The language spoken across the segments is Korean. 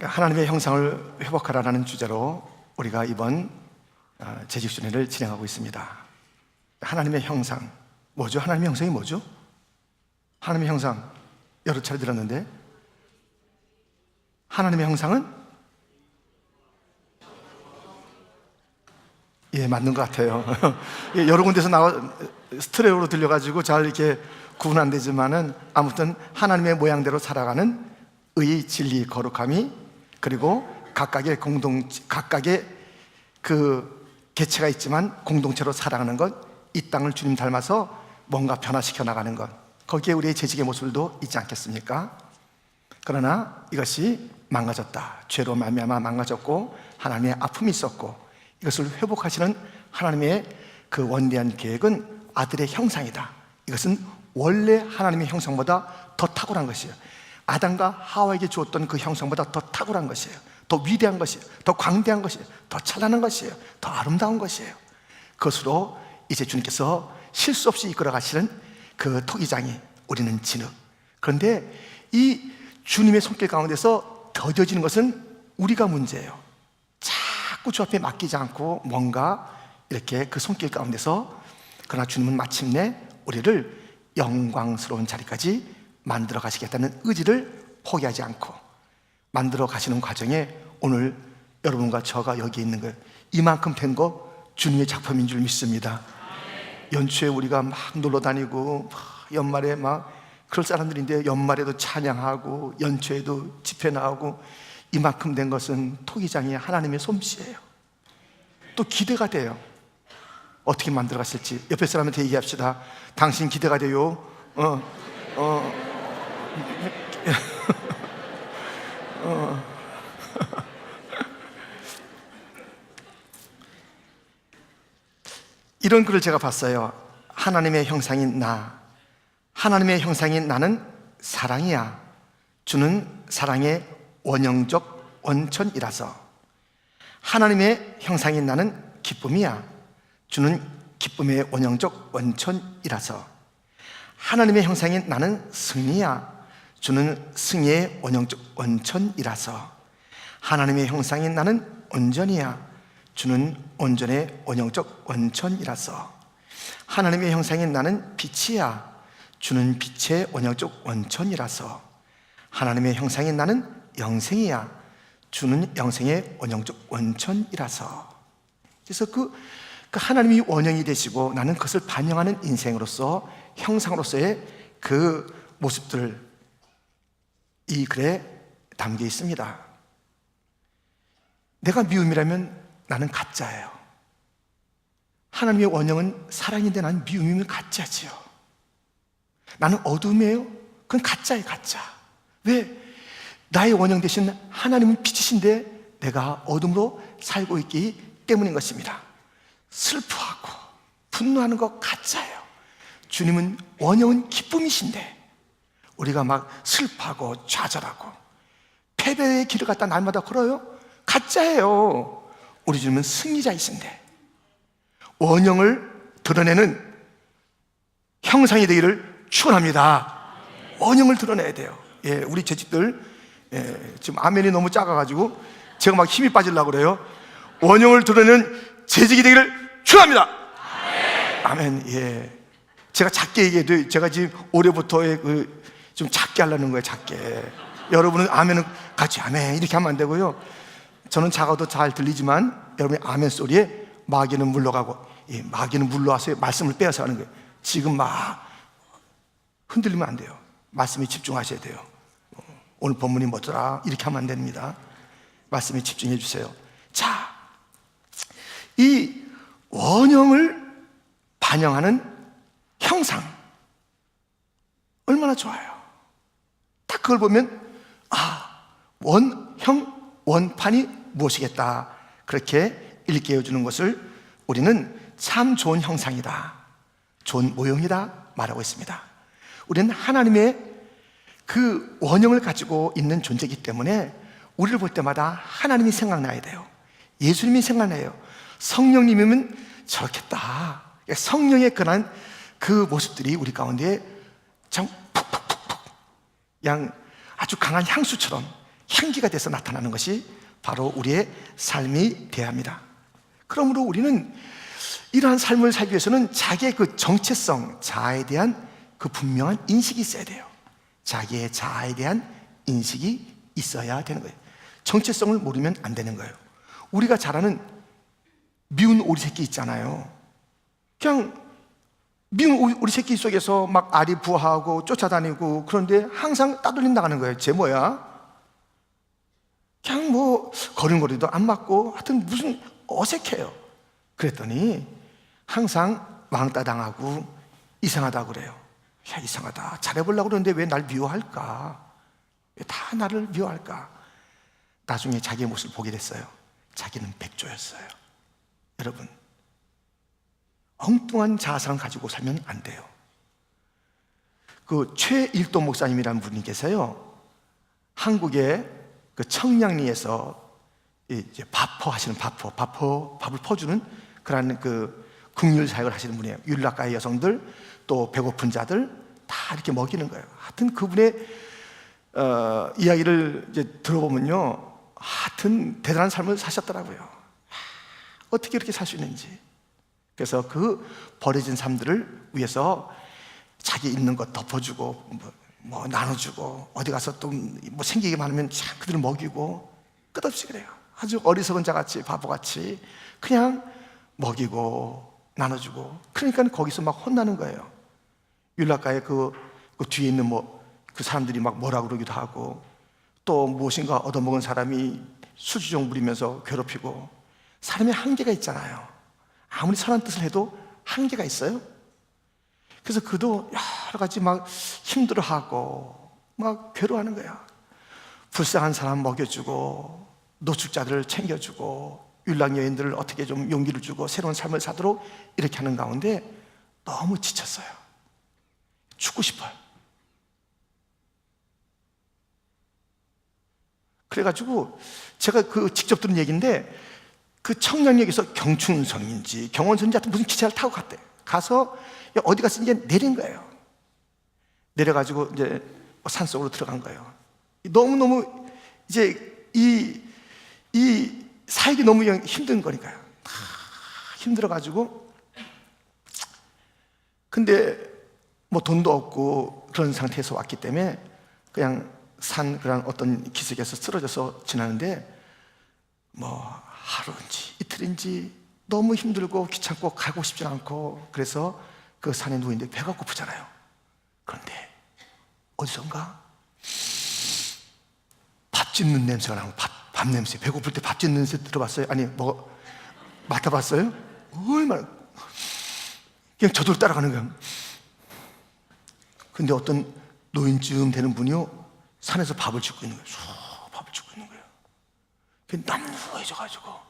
하나님의 형상을 회복하라는 주제로 우리가 이번 재직순회를 진행하고 있습니다. 하나님의 형상, 뭐죠? 하나님의 형상이 뭐죠? 하나님의 형상 여러 차례 들었는데, 하나님의 형상은 맞는 것 같아요. 여러 군데서 스트레오로 들려가지고 잘 이렇게 구분 안 되지만은, 아무튼 하나님의 모양대로 살아가는 의, 진리, 거룩함이, 그리고 각각의 그 개체가 있지만 공동체로 살아가는 것, 이 땅을 주님 닮아서 뭔가 변화시켜 나가는 것, 거기에 우리의 재직의 모습도 있지 않겠습니까? 그러나 이것이 망가졌다, 죄로 말미암아 망가졌고 하나님의 아픔이 있었고, 이것을 회복하시는 하나님의 그 원대한 계획은 아들의 형상이다. 이것은 원래 하나님의 형상보다 더 탁월한 것이에요. 아담과 하와에게 주었던 그 형상보다 더 탁월한 것이에요. 더 위대한 것이에요. 더 광대한 것이에요. 더 찬란한 것이에요. 더 아름다운 것이에요. 그것으로 이제 주님께서 실수 없이 이끌어 가시는 그 토기장이 우리는 진흙. 그런데 이 주님의 손길 가운데서 더뎌지는 것은 우리가 문제예요. 자꾸 주 앞에 맡기지 않고 뭔가 이렇게 그 손길 가운데서, 그러나 주님은 마침내 우리를 영광스러운 자리까지 만들어 가시겠다는 의지를 포기하지 않고 만들어 가시는 과정에 오늘 여러분과 저가 여기 있는 것, 이만큼 된 거 주님의 작품인 줄 믿습니다. 연초에 우리가 막 놀러 다니고 연말에 막 그럴 사람들인데, 연말에도 찬양하고 연초에도 집회 나오고, 이만큼 된 것은 토기장이 하나님의 솜씨예요. 또 기대가 돼요. 어떻게 만들어 갔을지. 옆에 사람한테 얘기합시다. 당신 기대가 돼요. 이런 글을 제가 봤어요. 하나님의 형상인 나, 하나님의 형상인 나는 사랑이야. 주는 사랑의 원형적 원천이라서. 하나님의 형상인 나는 기쁨이야. 주는 기쁨의 원형적 원천이라서. 하나님의 형상인 나는 승리야. 주는 승리의 원형적 원천이라서. 하나님의 형상인 나는 온전이야. 주는 온전의 원형적 원천이라서. 하나님의 형상인 나는 빛이야. 주는 빛의 원형적 원천이라서. 하나님의 형상인 나는 영생이야. 주는 영생의 원형적 원천이라서. 그래서 그 하나님이 원형이 되시고 나는 그것을 반영하는 인생으로서, 형상으로서의 그 모습들, 이 글에 담겨 있습니다. 내가 미움이라면 나는 가짜예요. 하나님의 원형은 사랑인데 나는 미움이면 가짜지요. 나는 어둠이에요? 그건 가짜예요, 가짜. 왜? 나의 원형 대신 하나님은 빛이신데 내가 어둠으로 살고 있기 때문인 것입니다. 슬퍼하고 분노하는 거 가짜예요. 주님은 원형은 기쁨이신데 우리가 막 슬퍼하고 좌절하고 패배의 길을 갖다 날마다 걸어요? 가짜예요. 우리 주님은 승리자이신데 원형을 드러내는 형상이 되기를 축원합니다. 원형을 드러내야 돼요. 우리 재직들 지금 아멘이 너무 작아가지고 제가 막 힘이 빠지려고 그래요. 원형을 드러내는 재직이 되기를 축원합니다. 아멘. 제가 작게 얘기해도 제가 지금 올해부터의 좀 작게 하려는 거예요. 작게. 여러분은 아멘은 같이 아멘 이렇게 하면 안 되고요. 저는 작아도 잘 들리지만 여러분의 아멘 소리에 마귀는 물러가고, 마귀는 물러와서 말씀을 빼앗아 가는 거예요. 지금 막 흔들리면 안 돼요. 말씀에 집중하셔야 돼요. 오늘 본문이 뭐더라 이렇게 하면 안 됩니다. 말씀에 집중해 주세요. 자, 이 원형을 반영하는 형상 얼마나 좋아요. 딱 그걸 보면 원형, 원판이 무엇이겠다, 그렇게 일깨워 주는 것을 우리는 참 좋은 형상이다, 좋은 모형이다 말하고 있습니다. 우리는 하나님의 그 원형을 가지고 있는 존재이기 때문에 우리를 볼 때마다 하나님이 생각나야 돼요. 예수님이 생각나요. 성령님이면 저렇겠다. 성령의 그런 그 모습들이 우리 가운데 참 푹푹푹푹, 양 아주 강한 향수처럼 향기가 돼서 나타나는 것이 바로 우리의 삶이 되어야 합니다. 그러므로 우리는 이러한 삶을 살기 위해서는 자기의 그 정체성, 자아에 대한 그 분명한 인식이 있어야 돼요. 자기의 자아에 대한 인식이 있어야 되는 거예요. 정체성을 모르면 안 되는 거예요. 우리가 잘 아는 미운 오리 새끼 있잖아요. 그냥 미운 오리 새끼 속에서 막 알이 부화하고 쫓아다니고, 그런데 항상 따돌림 나가는 거예요. 쟤 뭐야? 그냥 뭐 걸음걸이도 안 맞고 하여튼 무슨 어색해요. 그랬더니 항상 왕따 당하고 이상하다고 그래요. 야, 이상하다. 잘해보려고 그러는데 왜 날 미워할까? 왜 다 나를 미워할까? 나중에 자기의 모습을 보게 됐어요. 자기는 백조였어요. 여러분, 엉뚱한 자아상을 가지고 살면 안 돼요. 그 최일도 목사님이라는 분이 계세요. 한국의 그 청량리에서 이제 밥퍼 하시는 밥을 퍼주는 그런 그 긍휼 사역을 하시는 분이에요. 윤락가의 여성들, 또 배고픈 자들 다 이렇게 먹이는 거예요. 하여튼 그분의 이야기를 이제 들어보면요, 하여튼 대단한 삶을 사셨더라고요. 어떻게 이렇게 살 수 있는지. 그래서 그 버려진 삶들을 위해서 자기 있는 것 덮어주고 뭐 나눠주고, 어디 가서 또 뭐 생기게 많으면 참 그들을 먹이고, 끝없이 그래요. 아주 어리석은 자같이 바보같이 그냥 먹이고 나눠주고. 그러니까 거기서 막 혼나는 거예요. 율락가의 그 뒤에 있는 뭐 그 사람들이 막 뭐라 그러기도 하고, 또 무엇인가 얻어먹은 사람이 수주종 부리면서 괴롭히고. 사람의 한계가 있잖아요. 아무리 선한 뜻을 해도 한계가 있어요. 그래서 그도 여러 가지 막 힘들어하고 막 괴로워하는 거야. 불쌍한 사람 먹여주고, 노숙자들을 챙겨주고, 율락 여인들을 어떻게 좀 용기를 주고 새로운 삶을 사도록 이렇게 하는 가운데 너무 지쳤어요. 죽고 싶어요. 그래가지고 제가 그 직접 들은 얘기인데, 그 청량역에서 경춘선인지 경원선인지 하여튼 무슨 기차를 타고 갔대. 가서 어디 가서 이제 내린 거예요. 내려가지고 이제 산속으로 들어간 거예요. 너무너무 이제 이 살기 너무 힘든 거니까요. 힘들어가지고, 근데 뭐 돈도 없고 그런 상태에서 왔기 때문에 그냥 산 그런 어떤 기슭에서 쓰러져서 지나는데, 뭐 하루인지 이틀인지 너무 힘들고 귀찮고 가고 싶지 않고, 그래서 그 산에 누워있는데 배가 고프잖아요. 그런데 어디선가 밥 짓는 냄새가 나고, 밥 냄새. 배고플 때 밥 짓는 냄새 들어봤어요? 아니 뭐 맡아봤어요? 얼마나 그냥 저절로 따라가는 거예요. 근데 어떤 노인쯤 되는 분이요, 산에서 밥을 짓고 있는 거예요. 밥을 짓고 있는 거예요. 남루해져가지고,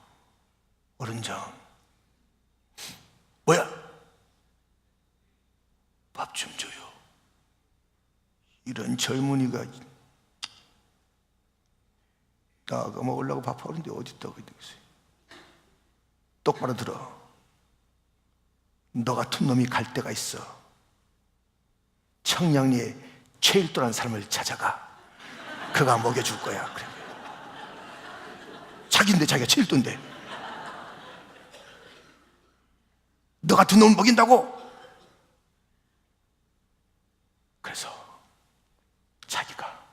어른장, 뭐야? 밥 좀 줘요. 이런 젊은이가 나가 먹으려고 밥하는데 어디 있다고 있어요. 똑바로 들어. 너 같은 놈이 갈 데가 있어. 청량리에 최일도란 사람을 찾아가. 그가 먹여줄 거야. 그래. 자기인데, 자기가 최일도인데 너 같은 놈을 먹인다고. 그래서 자기가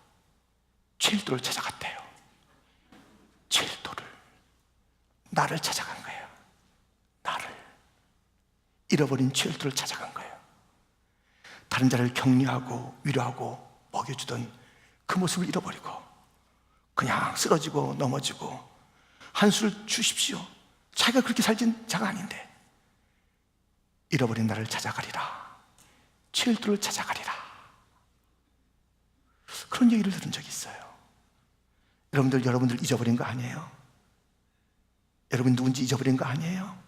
최일도를 찾아갔대요. 최일도를, 나를 찾아간 거예요. 나를, 잃어버린 최일도를 찾아간 거예요. 다른 자를 격려하고 위로하고 먹여주던 그 모습을 잃어버리고 그냥 쓰러지고 넘어지고, 한 수를 주십시오. 자기가 그렇게 살진 자가 아닌데, 잃어버린 나를 찾아가리라, 최일도를 찾아가리라, 그런 얘기를 들은 적이 있어요. 여러분들 잊어버린 거 아니에요? 여러분 누군지 잊어버린 거 아니에요?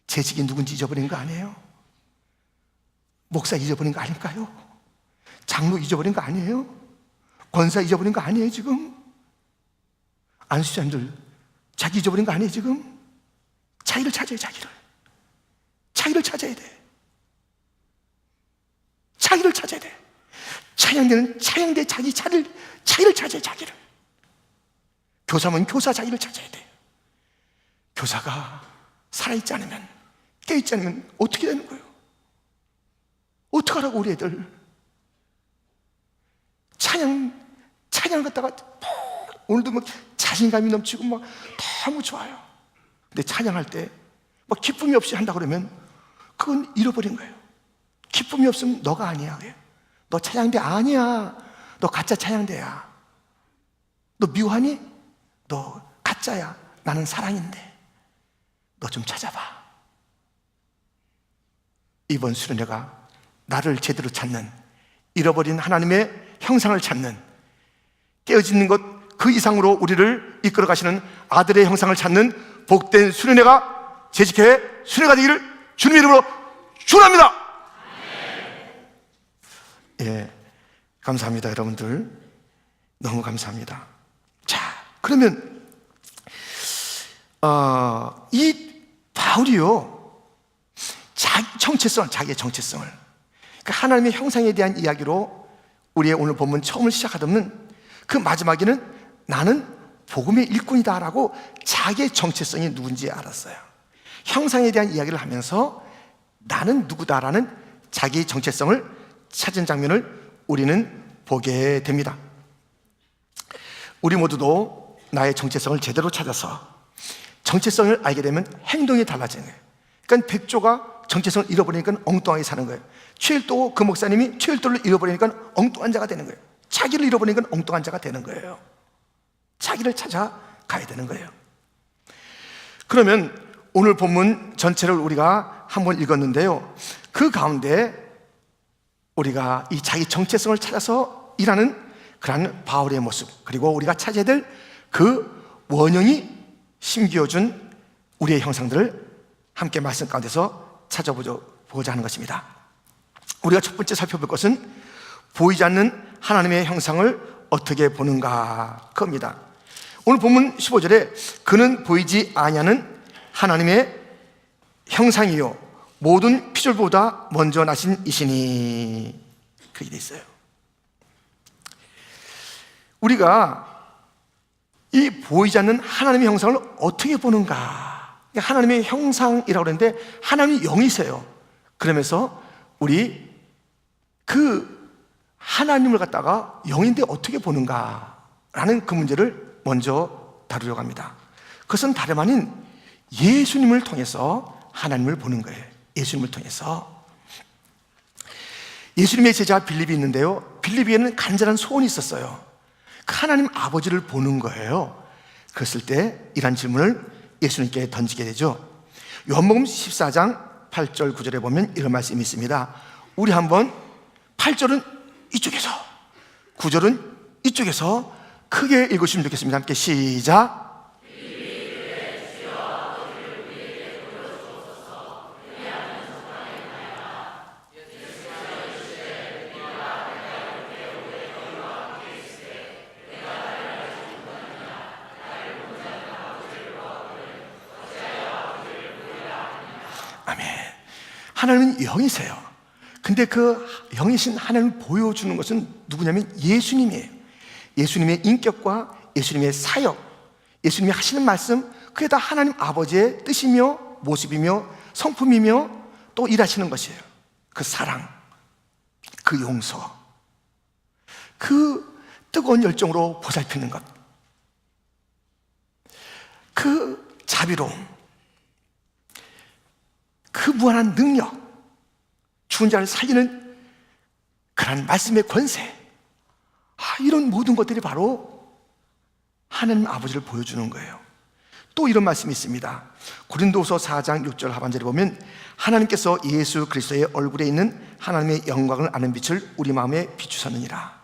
재직이 누군지 잊어버린 거 아니에요? 목사 잊어버린 거 아닐까요? 장로 잊어버린 거 아니에요? 권사 잊어버린 거 아니에요 지금? 안수자님들 자기 잊어버린 거 아니에요 지금? 자기를 찾아요. 자기를 찾아야 돼. 자기를 찾아야 돼. 찬양대는 찬양대 자기를 찾아요. 자기를. 교사면 교사 자기를 찾아야 돼요. 교사가 살아있지 않으면, 깨어있지 않으면 어떻게 되는 거예요? 어떡하라고 우리 애들. 찬양을 갖다가 오늘도 막 자신감이 넘치고 막 너무 좋아요. 근데 찬양할 때 막 기쁨이 없이 한다 그러면 그건 잃어버린 거예요. 기쁨이 없으면 너가 아니야. 너 찬양대 아니야. 너 가짜 찬양대야. 너 미워하니? 너 가짜야. 나는 사랑인데 너 좀 찾아봐. 이번 수련회가 나를 제대로 찾는, 잃어버린 하나님의 형상을 찾는, 깨어지는 것 그 이상으로 우리를 이끌어 가시는 아들의 형상을 찾는 복된 수련회가, 재직회 수련회가 되기를 주님의 이름으로 축원합니다. 예, 감사합니다. 여러분들 너무 감사합니다. 자, 그러면 이 바울이요, 자기의 정체성을, 그러니까 하나님의 형상에 대한 이야기로 우리의 오늘 본문 처음을 시작하던 그 마지막에는 나는 복음의 일꾼이다라고 자기의 정체성이 누군지 알았어요. 형상에 대한 이야기를 하면서 나는 누구다라는 자기의 정체성을 찾은 장면을 우리는 보게 됩니다. 우리 모두도 나의 정체성을 제대로 찾아서 정체성을 알게 되면 행동이 달라지는 거예요. 그러니까 백조가 정체성을 잃어버리니까 엉뚱하게 사는 거예요. 최일도 그 목사님이 최일도를 잃어버리니까 엉뚱한 자가 되는 거예요. 자기를 잃어버리니까 엉뚱한 자가 되는 거예요. 자기를 찾아가야 되는 거예요. 그러면 오늘 본문 전체를 우리가 한번 읽었는데요, 그 가운데 우리가 이 자기 정체성을 찾아서 일하는 그러한 바울의 모습, 그리고 우리가 찾아야 될 그 원형이 심기어준 우리의 형상들을 함께 말씀 가운데서 찾아보자 하는 것입니다. 우리가 첫 번째 살펴볼 것은 보이지 않는 하나님의 형상을 어떻게 보는가 겁니다. 오늘 본문 15절에 그는 보이지 아니하는 하나님의 형상이요 모든 피조물보다 먼저 나신 이시니, 그게 돼 있어요. 우리가 이 보이지 않는 하나님의 형상을 어떻게 보는가, 하나님의 형상이라고 그러는데 하나님이 영이세요. 그러면서 우리 그 하나님을 갖다가 영인데 어떻게 보는가라는 그 문제를 먼저 다루려고 합니다. 그것은 다름 아닌 예수님을 통해서 하나님을 보는 거예요. 예수님을 통해서. 예수님의 제자 빌립이 있는데요, 빌립에게는 간절한 소원이 있었어요. 그 하나님 아버지를 보는 거예요. 그랬을 때 이런 질문을 예수님께 던지게 되죠. 요한복음 14장 8절 9절에 보면 이런 말씀이 있습니다. 우리 한번 8절은 이쪽에서, 9절은 이쪽에서 크게 읽으시면 좋겠습니다. 함께 시작. 아멘. 하나님은 영이세요. 근데 그 영이신 하나님을 보여주는 것은 누구냐면 예수님이에요. 예수님의 인격과 예수님의 사역, 예수님이 하시는 말씀, 그게 다 하나님 아버지의 뜻이며 모습이며 성품이며 또 일하시는 것이에요. 그 사랑, 그 용서, 그 뜨거운 열정으로 보살피는 것, 그 자비로움, 그 무한한 능력, 죽은 자를 살리는 그런 말씀의 권세, 이런 모든 것들이 바로 하나님 아버지를 보여주는 거예요. 또 이런 말씀이 있습니다. 고린도후서 4장 6절 하반절에 보면 하나님께서 예수 그리스도의 얼굴에 있는 하나님의 영광을 아는 빛을 우리 마음에 비추셨느니라.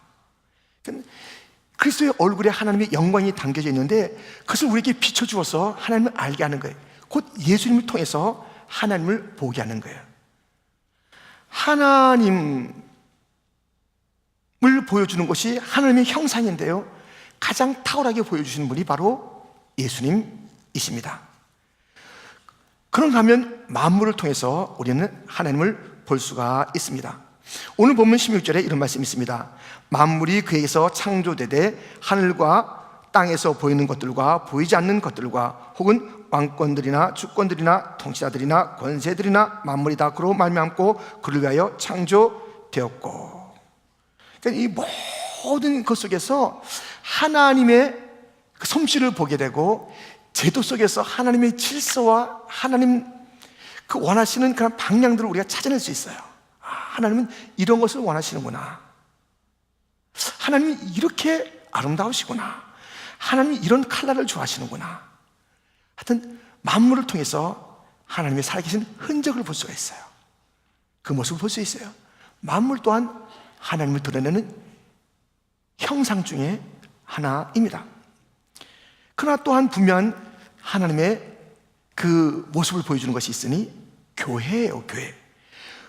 그리스도의 얼굴에 하나님의 영광이 담겨져 있는데 그것을 우리에게 비춰주어서 하나님을 알게 하는 거예요. 곧 예수님을 통해서 하나님을 보게 하는 거예요. 하나님을 보여주는 것이 하나님의 형상인데요, 가장 탁월하게 보여주시는 분이 바로 예수님이십니다. 그런가 하면 만물을 통해서 우리는 하나님을 볼 수가 있습니다. 오늘 본문 16절에 이런 말씀이 있습니다. 만물이 그에게서 창조되되 하늘과 땅에서 보이는 것들과 보이지 않는 것들과 혹은 왕권들이나 주권들이나 통치자들이나 권세들이나 만물이 다 그로 말미암고 그를 위하여 창조되었고. 그러니까 이 모든 것 속에서 하나님의 그 솜씨를 보게 되고 제도 속에서 하나님의 질서와 하나님 그 원하시는 그런 방향들을 우리가 찾아낼 수 있어요. 하나님은 이런 것을 원하시는구나. 하나님이 이렇게 아름다우시구나. 하나님이 이런 컬러를 좋아하시는구나. 하여튼 만물을 통해서 하나님의 살아계신 흔적을 볼 수가 있어요. 그 모습을 볼 수 있어요. 만물 또한 하나님을 드러내는 형상 중에 하나입니다. 그러나 또한 분명한 하나님의 그 모습을 보여주는 것이 있으니 교회예요. 교회.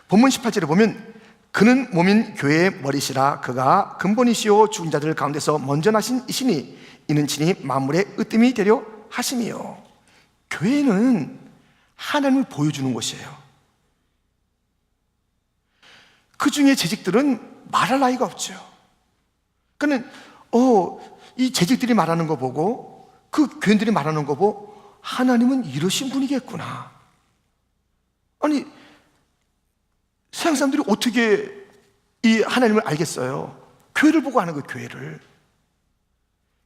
본문 18절에 보면 그는 몸인 교회의 머리시라. 그가 근본이시오 죽은 자들 가운데서 먼저 나신 이시니 이는 친히 만물의 으뜸이 되려 하심이요. 교회는 하나님을 보여주는 곳이에요. 그 중에 재직들은 말할 나위가 없죠. 그러니까 이 재직들이 말하는 거 보고 그 교인들이 말하는 거 보고 하나님은 이러신 분이겠구나. 아니 세상 사람들이 어떻게 이 하나님을 알겠어요? 교회를 보고 아는 거예요. 교회를.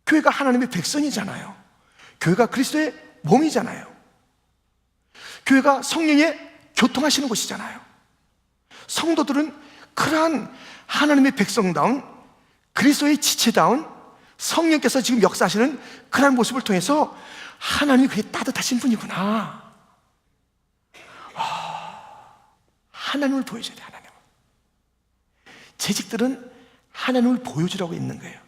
교회가 하나님의 백성이잖아요. 교회가 그리스도의 몸이잖아요. 교회가 성령의 교통하시는 곳이잖아요. 성도들은 그러한 하나님의 백성다운 그리스도의 지체다운 성령께서 지금 역사하시는 그러한 모습을 통해서 하나님이 그게 따뜻하신 분이구나. 하나님을 보여줘야 돼. 하나님. 재직들은 하나님을 보여주라고 있는 거예요.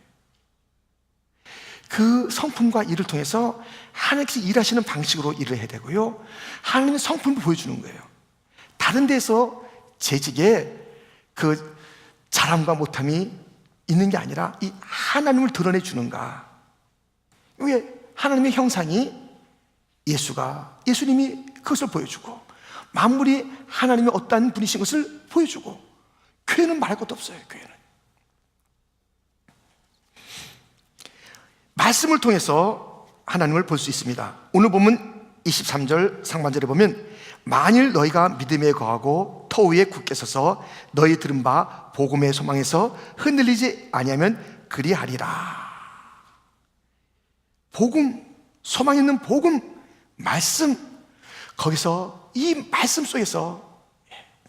그 성품과 일을 통해서 하나님께서 일하시는 방식으로 일을 해야 되고요, 하나님의 성품을 보여주는 거예요. 다른 데서 재직에 그 잘함과 못함이 있는 게 아니라 이 하나님을 드러내 주는가. 왜? 하나님의 형상이 예수님이 그것을 보여주고 만물이 하나님의 어떠한 분이신 것을 보여주고, 교회는 말할 것도 없어요. 교회는 말씀을 통해서 하나님을 볼 수 있습니다. 오늘 보면 23절 상반절에 보면 만일 너희가 믿음에 거하고 터 위에 굳게 서서 너희 들은 바 복음의 소망에서 흔들리지 아니하면 그리하리라. 복음, 소망 있는 복음, 말씀, 거기서 이 말씀 속에서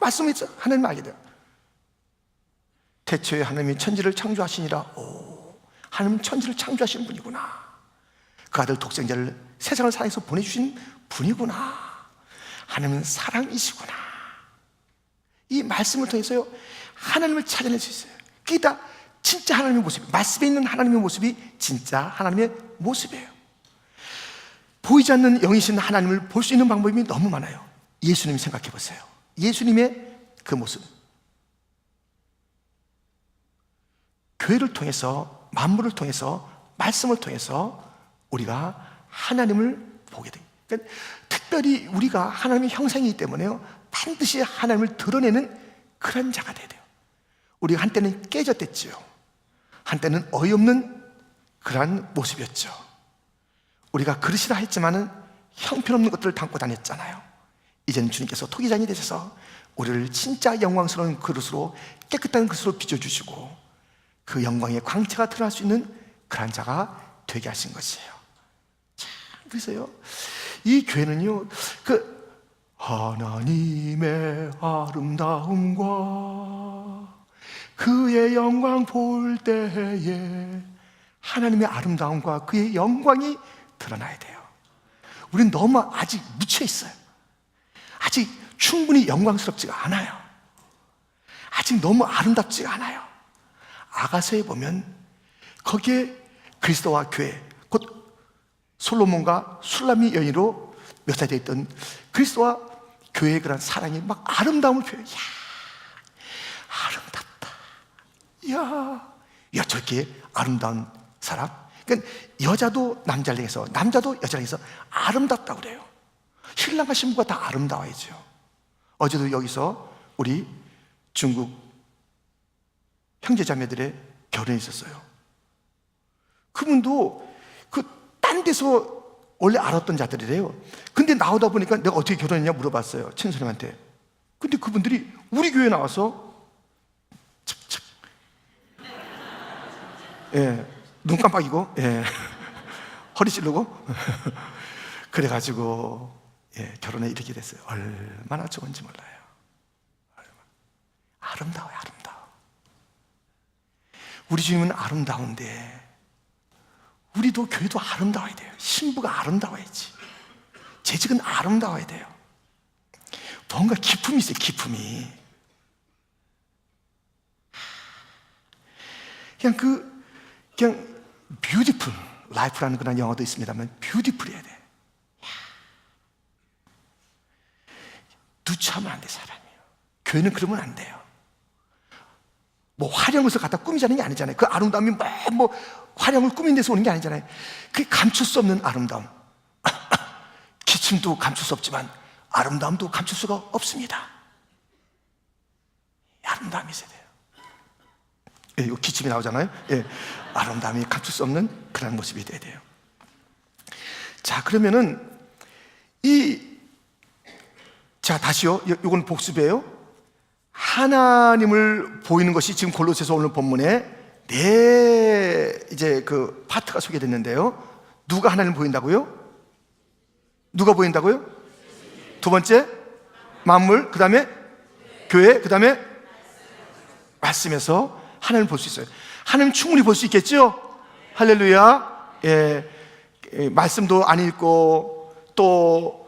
말씀에서 하나님을 알게 돼요. 태초에 하나님이 천지를 창조하시니라. 하나님은 천지를 창조하신 분이구나. 그 아들 독생자를 세상을 사랑해서 보내주신 분이구나. 하나님은 사랑이시구나. 이 말씀을 통해서요 하나님을 찾아낼 수 있어요. 그게 다 진짜 하나님의 모습, 말씀에 있는 하나님의 모습이 진짜 하나님의 모습이에요. 보이지 않는 영이신 하나님을 볼 수 있는 방법이 너무 많아요. 예수님 생각해 보세요. 예수님의 그 모습, 교회를 통해서, 만물을 통해서, 말씀을 통해서 우리가 하나님을 보게 돼요. 그러니까 특별히 우리가 하나님의 형상이기 때문에요 반드시 하나님을 드러내는 그런 자가 돼야 돼요. 우리가 한때는 깨졌댔지요. 한때는 어이없는 그러한 모습이었죠. 우리가 그릇이라 했지만은 형편없는 것들을 담고 다녔잖아요. 이제는 주님께서 토기장이 되셔서 우리를 진짜 영광스러운 그릇으로, 깨끗한 그릇으로 빚어주시고 그 영광의 광채가 드러날 수 있는 그런 자가 되게 하신 것이에요. 자, 그래서요 이 교회는요 그 하나님의 아름다움과 그의 영광 볼 때에 하나님의 아름다움과 그의 영광이 드러나야 돼요. 우리는 너무 아직 묻혀 있어요. 아직 충분히 영광스럽지가 않아요. 아직 너무 아름답지가 않아요. 아가서에 보면 거기에 그리스도와 교회, 곧 솔로몬과 술람이 여인으로 묘사되어 있던 그리스도와 교회의 그런 사랑이 막 아름다움을 표현해요. 이야, 아름답다. 이야, 저렇게 아름다운 사람. 그러니까 여자도 남자를 향해서, 남자도 여자를 향해서 아름답다고 그래요. 신랑과 신부가 다 아름다워야죠. 어제도 여기서 우리 중국 형제자매들의 결혼이 있었어요. 그분도 딴 데서 원래 알았던 자들이래요. 근데 나오다 보니까 내가 어떻게 결혼했냐 물어봤어요, 친선생님한테. 근데 그분들이 우리 교회 나와서 착착, 예, 눈 깜빡이고, 예, 허리 찌르고 그래가지고 예, 결혼에 이르게 됐어요. 얼마나 좋은지 몰라요. 아름다워요, 아름다워. 우리 주님은 아름다운데 우리도 교회도 아름다워야 돼요. 신부가 아름다워야지. 재직은 아름다워야 돼요. 뭔가 기품이 있어요, 기품이. 그냥 beautiful life라는 그런 영어도 있습니다만 beautiful해야 돼. 누추하면 안 돼, 사람이요. 교회는 그러면 안 돼요. 뭐 화려해서 갖다 꾸미자는 게 아니잖아요. 그 아름다움이 뭐 화려함을 꾸민 데서 오는 게 아니잖아요. 그게 감출 수 없는 아름다움. 기침도 감출 수 없지만 아름다움도 감출 수가 없습니다. 아름다움이 있어야 돼요. 예, 이거 기침이 나오잖아요. 예, 아름다움이 감출 수 없는 그런 모습이 돼야 돼요. 자, 그러면은 자, 다시요. 이건 복습이에요. 하나님을 보이는 것이 지금 골로새서 오늘 본문에 이제 그 파트가 소개됐는데요. 누가 하나님을 보인다고요? 누가 보인다고요? 두 번째, 만물, 그 다음에 교회, 그 다음에 말씀에서 하나님을 볼 수 있어요. 하나님 충분히 볼 수 있겠죠? 할렐루야. 예, 말씀도 안 읽고 또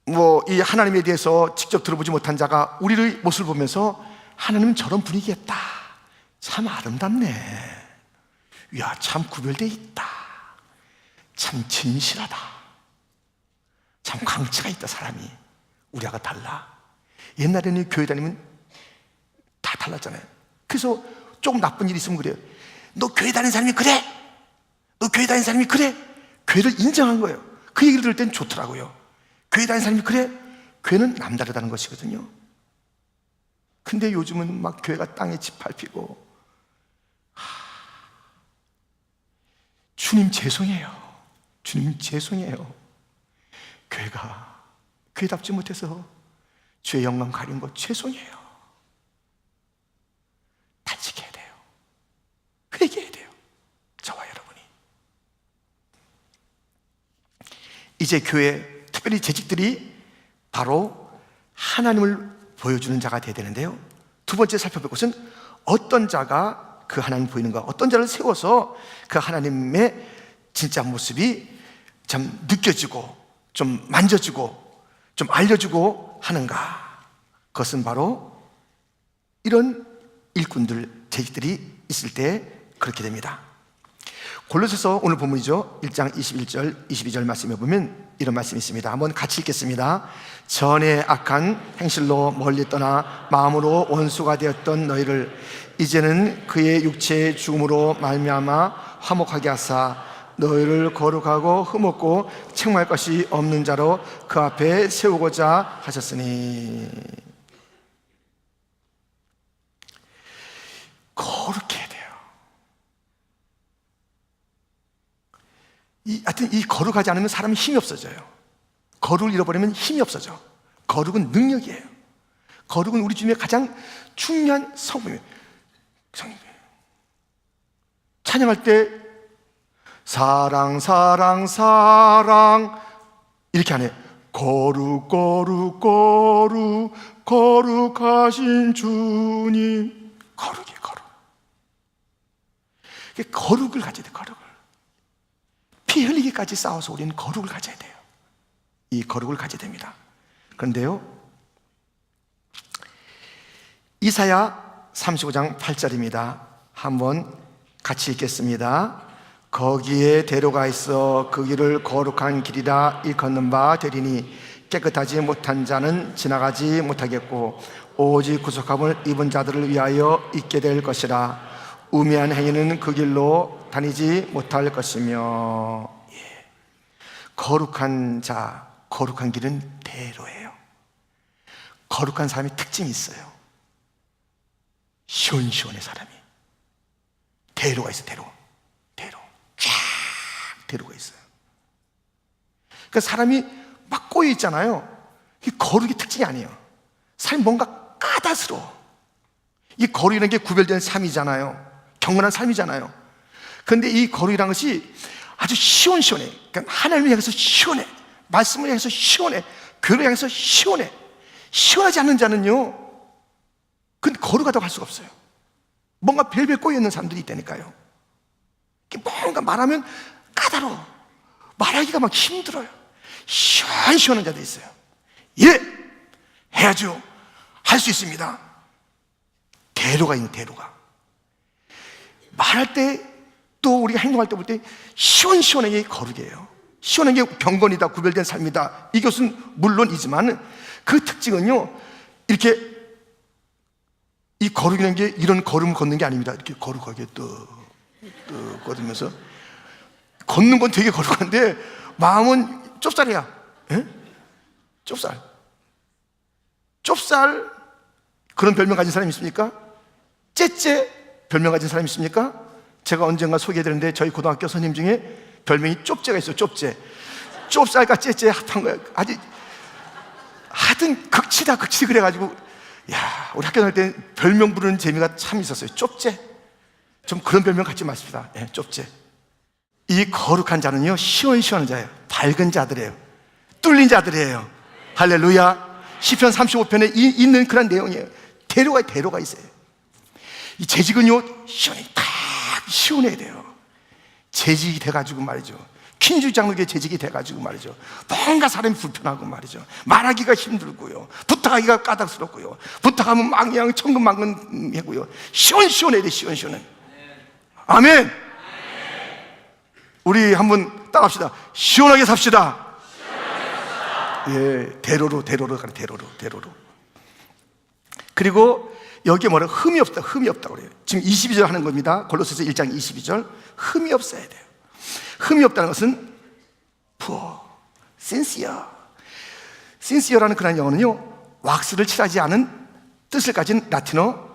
뭐 이 하나님에 대해서 직접 들어보지 못한 자가 우리의 모습을 보면서 하나님은 저런 분위기였다. 참 아름답네. 야, 참 구별되어 있다. 참 진실하다. 참 광채가 있다, 사람이. 우리하고 달라. 옛날에는 교회 다니면 다 달랐잖아요. 그래서 조금 나쁜 일이 있으면 그래요. 너 교회 다니는 사람이 그래? 너 교회 다니는 사람이 그래? 교회를 인정한 거예요. 그 얘기를 들을 땐 좋더라고요. 교회 다니는 사람이 그래? 교회는 남다르다는 것이거든요. 근데 요즘은 막 교회가 땅에 짓밟히고, 주님 죄송해요. 주님 죄송해요. 교회가 교회답지 못해서 주의 영광 가린 것 죄송해요. 단식해야 돼요. 회개해야 돼요. 저와 여러분이. 이제 교회 특별히 재직들이 바로 하나님을 보여주는 자가 되어야 되는데요. 두 번째 살펴볼 것은 어떤 자가 그 하나님 보이는가, 어떤 자를 세워서 그 하나님의 진짜 모습이 참 느껴지고 좀 만져지고 좀 알려주고 하는가. 그것은 바로 이런 일꾼들, 재직들이 있을 때 그렇게 됩니다. 골로새서 오늘 본문이죠. 1장 21절 22절 말씀에 보면 이런 말씀이 있습니다. 한번 같이 읽겠습니다. 전에 악한 행실로 멀리 떠나 마음으로 원수가 되었던 너희를 이제는 그의 육체의 죽음으로 말미암아 화목하게 하사 너희를 거룩하고 흠없고 책망할 것이 없는 자로 그 앞에 세우고자 하셨으니. 거룩해야 돼요. 하여튼 이 거룩하지 않으면 사람이 힘이 없어져요. 거룩을 잃어버리면 힘이 없어져. 거룩은 능력이에요. 거룩은 우리 주님의 가장 중요한 성품이에요. 찬양할 때 사랑 사랑 사랑 이렇게 안 해요. 거룩 거룩 거룩 거룩하신 주님. 거룩이에요, 거룩. 거룩을 가져야 돼요, 거룩을. 피 흘리기까지 싸워서 우리는 거룩을 가져야 돼요. 이 거룩을 가져야 됩니다. 그런데요, 이사야 35장 8절입니다. 한번 같이 읽겠습니다. 거기에 대로가 있어 그 길을 거룩한 길이라 일컫는 바 되리니 깨끗하지 못한 자는 지나가지 못하겠고 오직 구속함을 입은 자들을 위하여 있게 될 것이라. 우매한 행위는 그 길로 다니지 못할 것이며. 예. 거룩한 자, 거룩한 길은 대로예요. 거룩한 사람이 특징이 있어요. 시원시원해, 사람이. 대로가 있어, 대로. 대로. 쫙 대로가 있어요. 그러니까 사람이 막 꼬여 있잖아요. 이 거룩의 특징이 아니에요. 삶이 뭔가 까다스러워. 이 거룩이라는 게 구별된 삶이잖아요. 경건한 삶이잖아요. 그런데 이 거룩이라는 것이 아주 시원시원해. 그러니까 하나님을 향해서 시원해. 말씀을 향해서 시원해. 교회를 향해서 시원해. 시원하지 않는 자는요, 그건 거룩하다고 할 수가 없어요. 뭔가 벨벨 꼬여있는 사람들이 있다니까요. 뭔가 말하면 까다로워. 말하기가 막 힘들어요. 시원시원한 자도 있어요. 예! 해야죠. 할 수 있습니다. 대로가 있는 대로가. 말할 때 또 우리가 행동할 때 볼 때 시원시원하게 거룩이에요. 시원한 게 경건이다, 구별된 삶이다. 이것은 물론이지만 그 특징은요, 이렇게 이 거룩이라는 게 이런 걸음을 걷는 게 아닙니다. 이렇게 거룩하게 또 걷으면서 걷는 건 되게 거룩한데 마음은 좁쌀이야. 에? 좁쌀. 좁쌀 그런 별명 가진 사람 있습니까? 째째 별명 가진 사람 있습니까? 제가 언젠가 소개해드렸는데 저희 고등학교 선생님 중에 별명이 좁째가 있어요. 좁째. 좁쌀과 째째 합한 거예요. 아주 하여튼 극치다 극치 그래가지고 야, 우리 학교 다닐 때 별명 부르는 재미가 참 있었어요. 좁째. 좀 그런 별명 갖지 마십시다. 예, 좁째. 이 거룩한 자는요, 시원시원한 자예요. 밝은 자들이에요. 뚫린 자들이에요. 할렐루야. 시편 35편에 있는 그런 내용이에요. 대로가 있어요. 이 재직은요, 딱 시원해야 돼요. 재직이 돼가지고 말이죠. 퀸즈 장로교회 재직이 돼가지고 말이죠. 뭔가 사람이 불편하고 말이죠. 말하기가 힘들고요. 부탁하기가 까닭스럽고요. 부탁하면 망양 천근만근하고요. 시원시원해야 돼, 시원시원해. 아멘. 우리 한번 따라합시다. 시원하게 삽시다. 예, 대로로 가는 대로로. 그리고 여기에 뭐라 흠이 없다고 그래요. 지금 22절 하는 겁니다. 골로새서 1장 22절. 흠이 없어야 돼요. 흠이 없다는 것은 poor, sincere라는 그런 영어는요, 왁스를 칠하지 않은 뜻을 가진 라틴어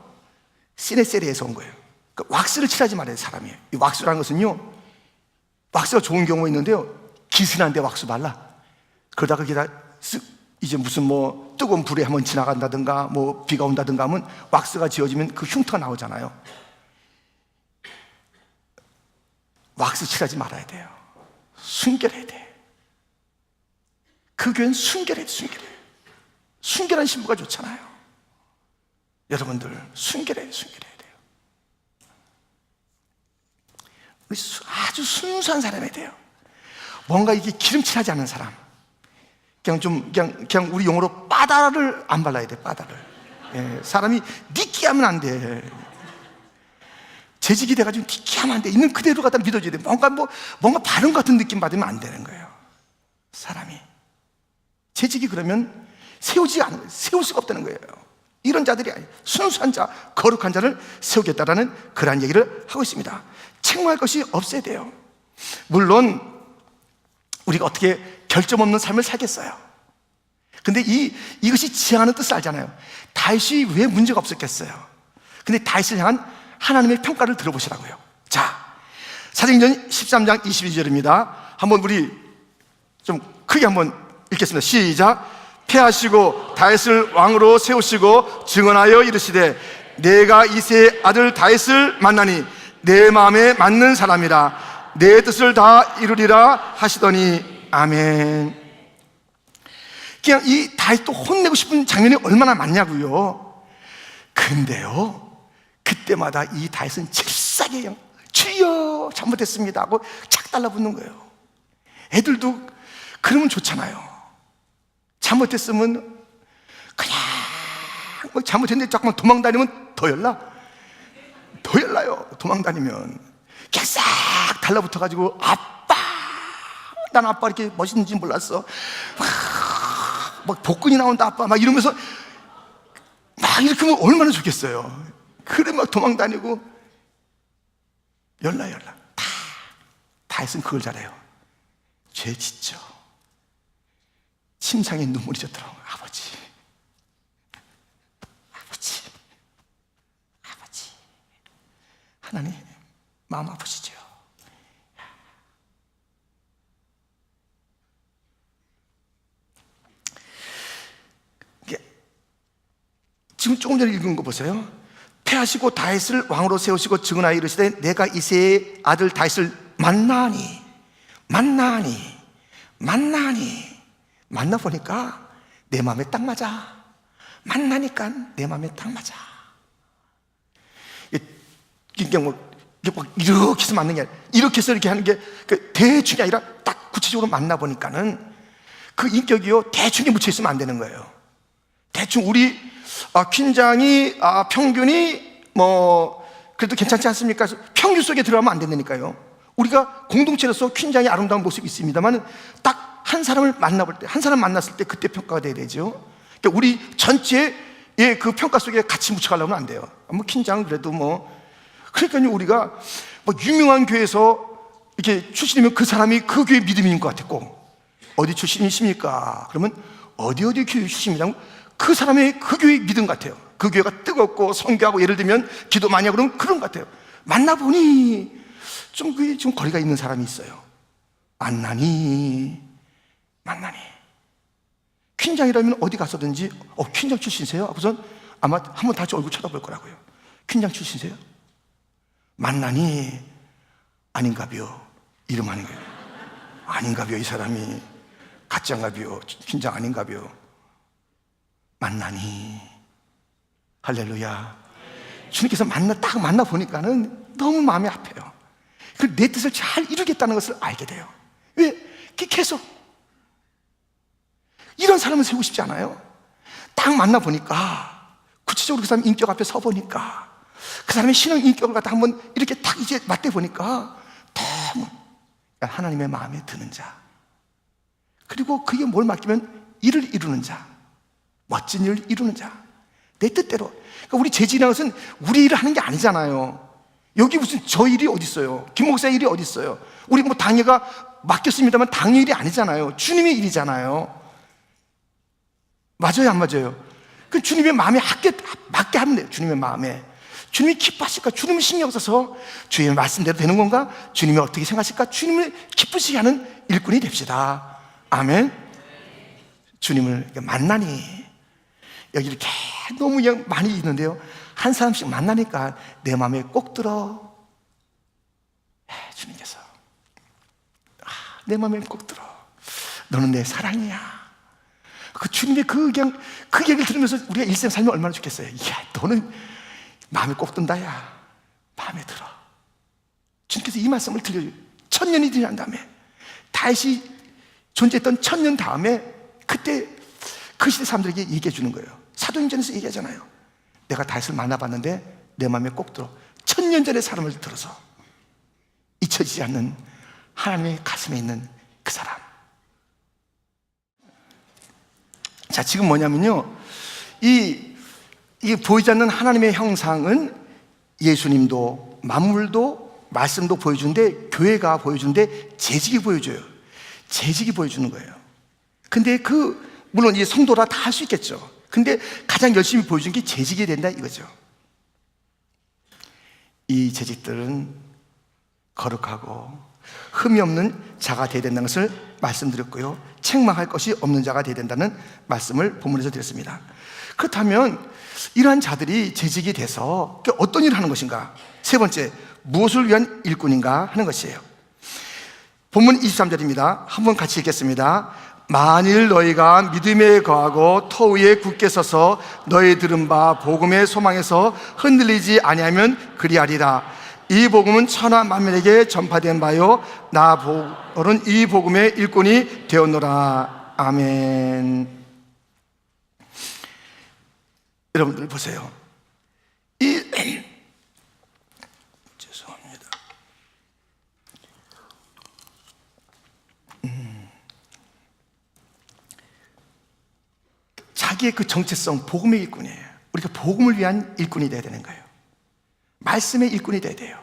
시네세리에서 온 거예요. 그러니까 왁스를 칠하지 말아야 사람이에요. 이 왁스라는 것은요, 왁스가 좋은 경우가 있는데요, 기스난데 왁스 발라. 그러다가 그게 다 이제 무슨 뭐 뜨거운 불에 한번 지나간다든가 뭐 비가 온다든가 하면 왁스가 지워지면 그 흉터가 나오잖아요. 왁스 칠하지 말아야 돼요. 순결해야 돼. 그 교회는 순결해. 순결한 신부가 좋잖아요. 여러분들 순결해야 돼요. 우리 아주 순수한 사람이 돼요. 뭔가 이게 기름칠하지 않은 사람. 그냥 우리 용어로 빠다를 안 발라야 돼. 빠다를. 예, 사람이 느끼하면 안 돼. 재직이 돼가지고 느끼하면 안 돼. 있는 그대로 갖다 믿어줘야 돼. 뭔가 바른 것 같은 느낌 받으면 안 되는 거예요. 사람이 재직이 그러면 세울 수가 없다는 거예요. 이런 자들이 아니에요. 순수한 자, 거룩한 자를 세우겠다라는 그러한 얘기를 하고 있습니다. 책망할 것이 없어야 돼요. 물론 우리가 어떻게 결점 없는 삶을 살겠어요. 근데 이것이 지향하는 뜻을 알잖아요. 다윗이 왜 문제가 없었겠어요? 근데 다윗을 향한 하나님의 평가를 들어보시라고요. 자, 사도행전 13장 22절입니다. 한번 우리 좀 크게 한번 읽겠습니다. 시작. 패하시고 다윗을 왕으로 세우시고 증언하여 이르시되 내가 이새의 아들 다윗을 만나니 내 마음에 맞는 사람이라 내 뜻을 다 이루리라 하시더니 아멘. 그냥 이 다윗도 혼내고 싶은 장면이 얼마나 많냐고요. 근데요, 그때마다 이 다윗은 잽싸게 주여 잘못했습니다 하고 착 달라붙는 거예요. 애들도 그러면 좋잖아요. 잘못했으면 그냥 뭐 잘못했는데 자꾸만 도망다니면 더 열나요. 도망다니면 그냥 싹 달라붙어가지고 아빠, 난 아빠 이렇게 멋있는지 몰랐어. 막 복근이 나온다 아빠 막 이러면서 막 이렇게 하면 얼마나 좋겠어요. 그래 막 도망다니고 열나 다윗은 그걸 잘해요. 죄 짓죠. 침상에 눈물이 젖더라고요. 아버지 하나님 마음 아프시죠? 지금 조금 전에 읽은 거 보세요. 패하시고 다윗을 왕으로 세우시고 증언하여 이르시되 내가 이새의 아들 다윗을 만나니 만나보니까 내 마음에 딱 맞아. 만나니까 내 마음에 딱 맞아. 이게 뭐 이렇게 해서 맞는 게 아니라 이렇게 해서 이렇게 하는 게 대충이 아니라 딱 구체적으로 만나보니까는 그 인격이요 대충에 묻혀있으면 안 되는 거예요. 대충 우리 퀸장이 평균이 뭐 그래도 괜찮지 않습니까? 평균 속에 들어가면 안 된다니까요. 우리가 공동체로서 퀸장이 아름다운 모습이 있습니다만 딱 한 사람을 만나볼 때, 한 사람 만났을 때 그때 평가가 돼야 되죠. 그러니까 우리 전체의 그 평가 속에 같이 묻혀가려면 안 돼요. 뭐 퀸장은 그래도 그러니까요 우리가 유명한 교회에서 이렇게 출신이면 그 사람이 그 교회 믿음인 것 같았고, 어디 출신이십니까? 그러면 어디 교회 출신이라고 그 사람의 그 교회 믿음 같아요. 그 교회가 뜨겁고 선교하고 예를 들면 기도 많이 하고 그러면 그런 것 같아요. 만나보니 좀 거리가 있는 사람이 있어요. 만나니 퀸장이라면 어디 가서든지 퀸장 출신이세요? 하고선 아마 한번 다시 얼굴 쳐다볼 거라고요. 퀸장 출신이세요? 만나니 아닌가비요. 이름 아닌가요? 아닌가비요. 이 사람이 가짜인가비요. 퀸장 아닌가비요. 만나니 할렐루야. 주님께서 딱 만나보니까는 너무 마음이 아파요. 그리고 내 뜻을 잘 이루겠다는 것을 알게 돼요. 왜? 계속 이런 사람을 세우고 싶지 않아요? 딱 만나보니까 구체적으로 그 사람 인격 앞에 서보니까 그 사람의 신앙 인격을 갖다 한번 이렇게 딱 이제 맞대보니까 너무 하나님의 마음에 드는 자, 그리고 그게 뭘 맡기면 일을 이루는 자, 멋진 일을 이루는 자, 내 뜻대로. 그러니까 우리 재직이라는 것은 우리 일을 하는 게 아니잖아요. 여기 무슨 저 일이 어디 있어요? 김 목사의 일이 어디 있어요? 우리 당회가 맡겼습니다만 당회 일이 아니잖아요. 주님의 일이잖아요. 맞아요, 안 맞아요? 그 주님의 마음에 맞게 하면 돼요. 주님의 마음에. 주님이 기뻐하실까? 주님을 신경 써서 주님의 말씀대로 되는 건가? 주님이 어떻게 생각하실까? 주님을 기쁘시게 하는 일꾼이 됩시다. 아멘. 주님을 만나니 여기 이렇게 너무 많이 있는데요, 한 사람씩 만나니까 내 마음에 꼭 들어. 주님께서 내 마음에 꼭 들어. 너는 내 사랑이야. 그 주님의 그 얘기를 들으면서 우리가 일생 살면 얼마나 좋겠어요. 이야, 너는 마음에 꼭 든다. 야, 마음에 들어. 주님께서 이 말씀을 들려줘요. 1000년이 지난 다음에, 다윗이 존재했던 1000년 다음에 그때 그 시대 사람들에게 얘기해 주는 거예요. 사도행전에서 얘기하잖아요. 내가 다윗을 만나봤는데 내 마음에 꼭 들어. 1000년 전의 사람을 들어서 잊혀지지 않는 하나님의 가슴에 있는 그 사람. 자, 지금 뭐냐면요, 이게 보이지 않는 하나님의 형상은 예수님도 만물도 말씀도 보여주는데, 교회가 보여주는데 재직이 보여줘요. 재직이 보여주는 거예요. 근데 물론 이 성도라 다 할 수 있겠죠. 근데 가장 열심히 보여주는 게 재직이 된다 이거죠. 이 재직들은 거룩하고 흠이 없는 자가 되어야 된다는 것을 말씀드렸고요, 책망할 것이 없는 자가 되어야 된다는 말씀을 본문에서 드렸습니다. 그렇다면 이러한 자들이 재직이 돼서 어떤 일을 하는 것인가? 세 번째, 무엇을 위한 일꾼인가 하는 것이에요. 본문 23절입니다. 한번 같이 읽겠습니다. 만일 너희가 믿음에 거하고 터 위에 굳게 서서 너희 들은 바 복음의 소망에서 흔들리지 아니하면 그리하리라. 이 복음은 천하 만민에게 전파된 바요, 나는 이 복음의 일꾼이 되었노라. 아멘. 여러분들 보세요. 죄송합니다. 자기의 그 정체성, 복음의 일꾼이에요. 우리가 복음을 위한 일꾼이 되어야 되는 거예요. 말씀의 일꾼이 되어야 돼요.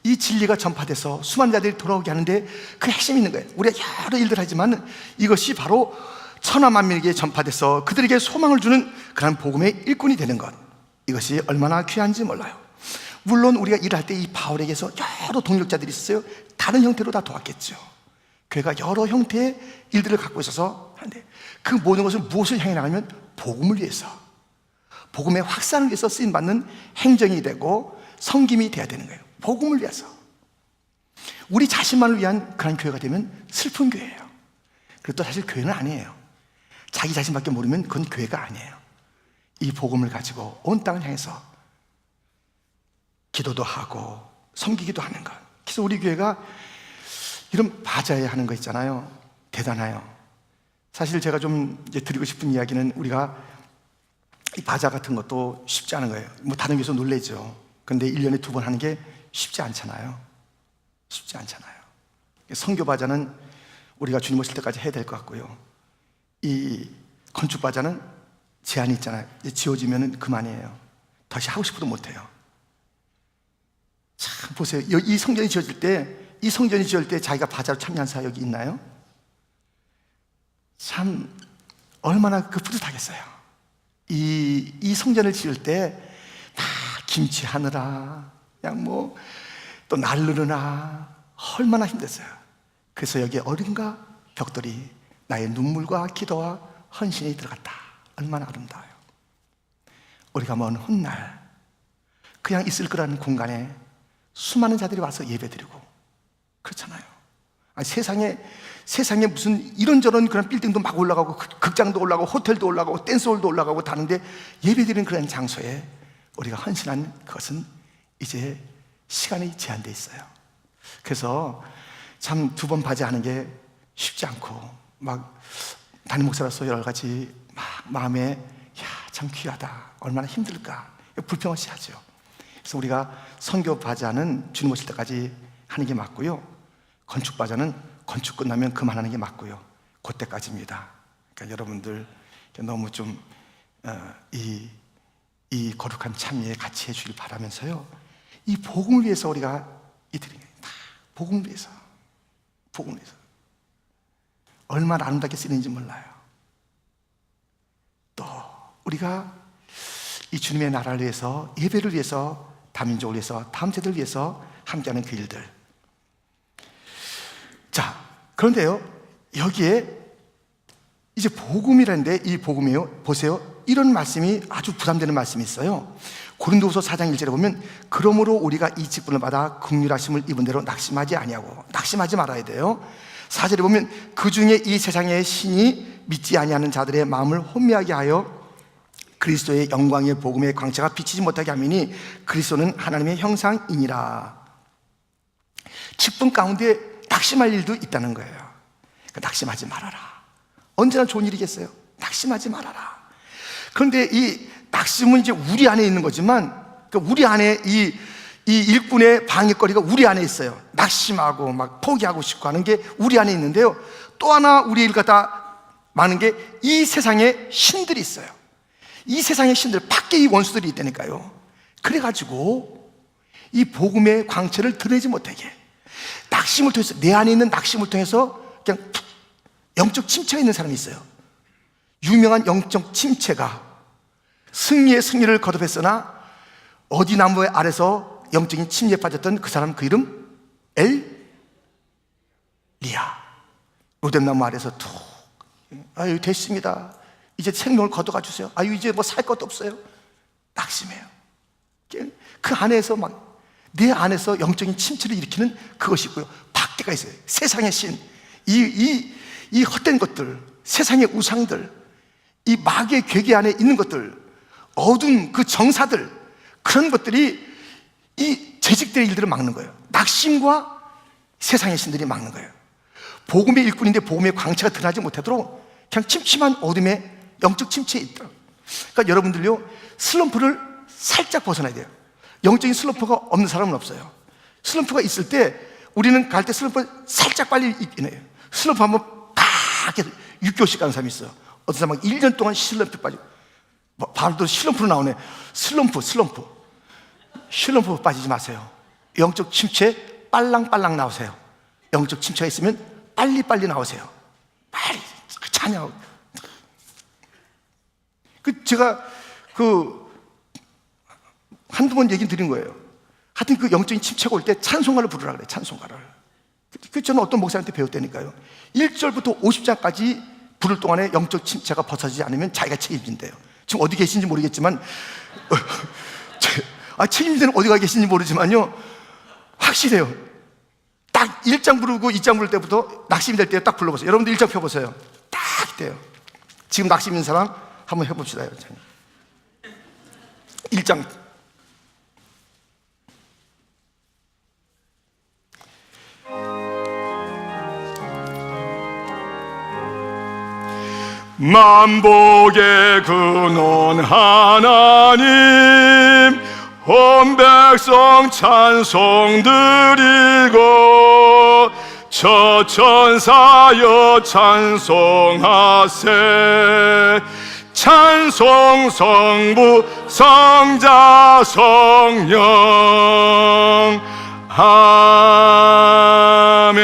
이 진리가 전파돼서 수많은 자들이 돌아오게 하는데 그 핵심이 있는 거예요. 우리가 여러 일들 하지만 이것이 바로 천하 만민에게 전파돼서 그들에게 소망을 주는 그런 복음의 일꾼이 되는 것, 이것이 얼마나 귀한지 몰라요. 물론 우리가 일할 때 이 바울에게서 여러 동력자들이 있었어요. 다른 형태로 다 도왔겠죠. 교회가 여러 형태의 일들을 갖고 있어서 하는데 그 모든 것은 무엇을 향해 나가면 복음을 위해서, 복음의 확산을 위해서 쓰임받는 행정이 되고 섬김이 돼야 되는 거예요. 복음을 위해서. 우리 자신만을 위한 그런 교회가 되면 슬픈 교회예요. 그리고 또 사실 교회는 아니에요. 자기 자신밖에 모르면 그건 교회가 아니에요. 이 복음을 가지고 온 땅을 향해서 기도도 하고 섬기기도 하는 것. 그래서 우리 교회가 이런 바자회 하는 거 있잖아요. 대단해요. 사실 제가 좀 이제 드리고 싶은 이야기는, 우리가 이 바자 같은 것도 쉽지 않은 거예요. 뭐 다른 교회에서 놀래죠. 근데 1년에 2번 하는 게 쉽지 않잖아요. 쉽지 않잖아요. 선교 바자는 우리가 주님 오실 때까지 해야 될 것 같고요. 이 건축 바자는 제한이 있잖아요. 지어지면 그만이에요. 다시 하고 싶어도 못해요. 참 보세요. 이 성전이 지어질 때 자기가 바자로 참여한 사역이 있나요? 참 얼마나 그 뿌듯하겠어요. 이 성전을 지을 때 막 김치 하느라 그냥 뭐 또 날르느라 얼마나 힘들었어요. 그래서 여기에 어딘가 벽돌이 나의 눈물과 기도와 헌신이 들어갔다. 얼마나 아름다워요. 우리가 먼 훗날 그냥 있을 거라는 공간에 수많은 자들이 와서 예배드리고 그렇잖아요. 아니, 세상에 무슨 이런저런 그런 빌딩도 막 올라가고 극장도 올라가고 호텔도 올라가고 댄스홀도 올라가고 다는데 예배드리는 그런 장소에 우리가 헌신한 그것은 이제 시간이 제한되어 있어요. 그래서 참 2번 바자하는 게 쉽지 않고, 막 담임 목사로서 여러 가지 막 마음에 참 귀하다, 얼마나 힘들까, 불평 없이 하죠. 그래서 우리가 선교 바자는 주님 오실 때까지 하는 게 맞고요, 건축 바자는 건축 끝나면 그만하는 게 맞고요, 그때까지입니다. 그러니까 여러분들 너무 좀 이 거룩한 참여에 같이 해주길 바라면서요, 이 복음을 위해서 우리가 이들이 다 복음을 위해서 얼마나 아름답게 쓰이는지 몰라요. 또 우리가 이 주님의 나라를 위해서, 예배를 위해서, 다민족을 위해서, 다음 세대를 위해서 함께하는 그 일들. 자, 그런데요, 여기에 이제 복음이라는데, 이 복음이요, 보세요, 이런 말씀이 아주 부담되는 말씀이 있어요. 고린도후서 4장 1절에 보면, 그러므로 우리가 이 직분을 받아 긍휼하심을 입은 대로 낙심하지 아니하고, 낙심하지 말아야 돼요. 4절에 보면, 그 중에 이 세상의 신이 믿지 아니하는 자들의 마음을 혼미하게 하여 그리스도의 영광의 복음의 광채가 비치지 못하게 하미니 그리스도는 하나님의 형상이니라. 직분 가운데 낙심할 일도 있다는 거예요. 그러니까 낙심하지 말아라. 언제나 좋은 일이겠어요? 낙심하지 말아라. 그런데 이 낙심은 이제 우리 안에 있는 거지만, 그러니까 우리 안에 이 일꾼의 방해거리가 우리 안에 있어요. 낙심하고 막 포기하고 싶고 하는 게 우리 안에 있는데요, 또 하나 우리 일 갖다 많은 게 이 세상에 신들이 있어요. 이 세상의 신들, 밖에 이 원수들이 있다니까요. 그래가지고 이 복음의 광채를 드러내지 못하게, 낙심을 통해서, 내 안에 있는 낙심을 통해서 그냥 영적 침체가 있는 사람이 있어요. 유명한 영적 침체가 승리의 승리를 거듭했으나 어디 나무 아래서 영적인 침체에 빠졌던 그 사람, 그 이름 엘리야. 로뎀나무 아래서 툭, 아유 됐습니다, 이제 생명을 거둬가 주세요, 아유 이제 뭐 살 것도 없어요. 낙심해요. 그 안에서 막 내 안에서 영적인 침체를 일으키는 그것이 있고요, 밖에가 있어요. 세상의 신, 이 헛된 것들, 세상의 우상들, 이 마귀의 괴계 안에 있는 것들, 어두운 그 정사들, 그런 것들이 이 재직들의 일들을 막는 거예요. 낙심과 세상의 신들이 막는 거예요. 복음의 일꾼인데 복음의 광채가 드러나지 못하도록 그냥 침침한 어둠의 영적 침체에 있다. 그러니까 여러분들요, 슬럼프를 살짝 벗어나야 돼요. 영적인 슬럼프가 없는 사람은 없어요. 슬럼프가 있을 때 우리는 갈 때 슬럼프 살짝 빨리 있긴 해요. 슬럼프 한번 팍 6개월씩 가는 사람이 있어요. 어떤 사람은 1년 동안 슬럼프 빠지고, 바로 슬럼프로 나오네. 슬럼프 빠지지 마세요. 영적 침체 빨랑빨랑 나오세요. 영적 침체가 있으면 빨리빨리 나오세요. 빨리 찬양. 제가 한두 번 얘기 드린 거예요. 하여튼 그 영적인 침체가 올 때 찬송가를 부르라 그래요. 찬송가를. 저는 어떤 목사한테 배웠다니까요. 1절부터 50장까지 부를 동안에 영적 침체가 벗어지지 않으면 자기가 책임진대요. 지금 어디 계신지 모르겠지만 책임자는 어디 가 계신지 모르지만요, 확실해요. 딱 1장 부르고 2장 부를 때부터 낙심이 될 때 딱 불러보세요. 여러분들 1장 펴보세요. 딱 돼요. 지금 낙심 있는 사람 한번 해봅시다. 1장. 만복의 근원 하나님, 온 백성 찬송 드리고 저 천사여 찬송하세. 찬송 성부 성자 성령 아멘.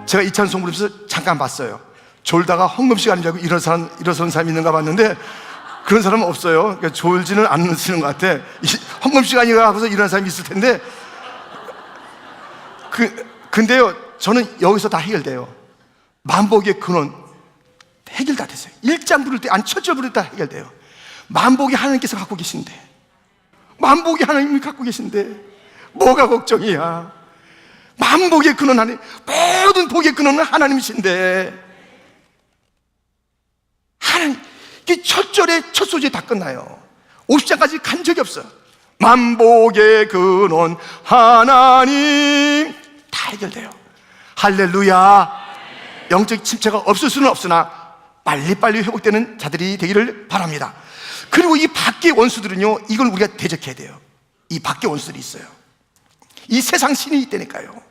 제가 이 찬송 부르면서 잠깐 봤어요. 졸다가 헌금 시간인 줄 알고 일어선 사람이 있는가 봤는데 그런 사람은 없어요. 그러니까 졸지는 않으시는 것 같아. 헌금 시간이라 하고서 일어난 사람이 있을 텐데 근데요, 저는 여기서 다 해결돼요. 만복의 근원 해결 다 됐어요. 1장 부를 때, 아니 첫절 부를 때 다 해결돼요. 만복이 하나님께서 갖고 계신데, 만복이 하나님이 갖고 계신데 뭐가 걱정이야. 만복의 근원 하나님, 모든 복의 근원은 하나님이신데 하나님, 이게 첫 절에 첫 소절이 다 끝나요. 50장까지 간 적이 없어요. 만복의 근원 하나님, 다 해결돼요. 할렐루야. 영적 침체가 없을 수는 없으나 빨리빨리 회복되는 자들이 되기를 바랍니다. 그리고 이 밖의 원수들은요, 이걸 우리가 대적해야 돼요. 이 밖의 원수들이 있어요. 이 세상 신이 있다니까요.